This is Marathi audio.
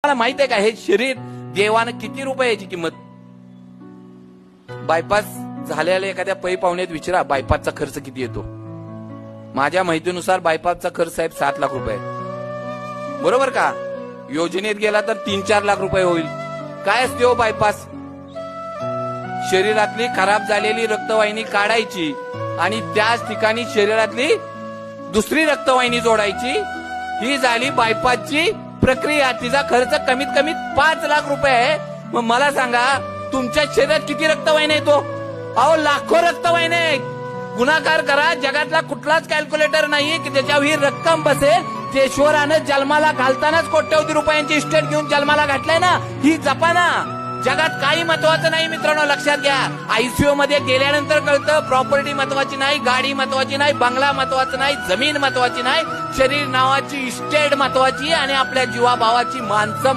मला माहित आहे का हे शरीर देवानं किती रुपयाची किंमत. बायपास झालेल्या एखाद्या पै पाहुण्यात विचारा बायपासचा खर्च किती येतो. माझ्या माहितीनुसार बायपासचा खर्च साहेब 7 लाख रुपये, बरोबर का. योजनेत गेला तर 3-4 लाख रुपये होईल. काय असते हो बायपास? शरीरातली खराब झालेली रक्तवाहिनी काढायची आणि त्याच ठिकाणी शरीरातली दुसरी रक्तवाहिनी जोडायची. ही झाली बायपासची प्रक्रिया. तिचा खर्च कमीत कमी 5 लाख रुपये आहे. मग मला सांगा तुमच्या शरीरात किती रक्तवाहिन्या येतो? अहो लाखो रक्तवाहिन्या आहेत. गुणाकार करा. जगातला कुठलाच कॅल्क्युलेटर नाही की त्याच्यावर ही रक्कम बसेल. जे ईश्वरानं जन्माला घालतानाच कोट्यवधी रुपयांची इस्टेट घेऊन जन्माला घातलाय ना, ही जपा ना. जगात काही महत्वाचं नाही मित्रांनो, लक्षात घ्या. आयसीयू मध्ये गेल्यानंतर कळतं प्रॉपर्टी महत्वाची नाही, गाडी महत्वाची नाही, बंगला महत्वाचा नाही, जमीन महत्वाची नाही, शरीर नावाची इस्टेट महत्वाची आणि आपल्या जीवाभावाची माणसं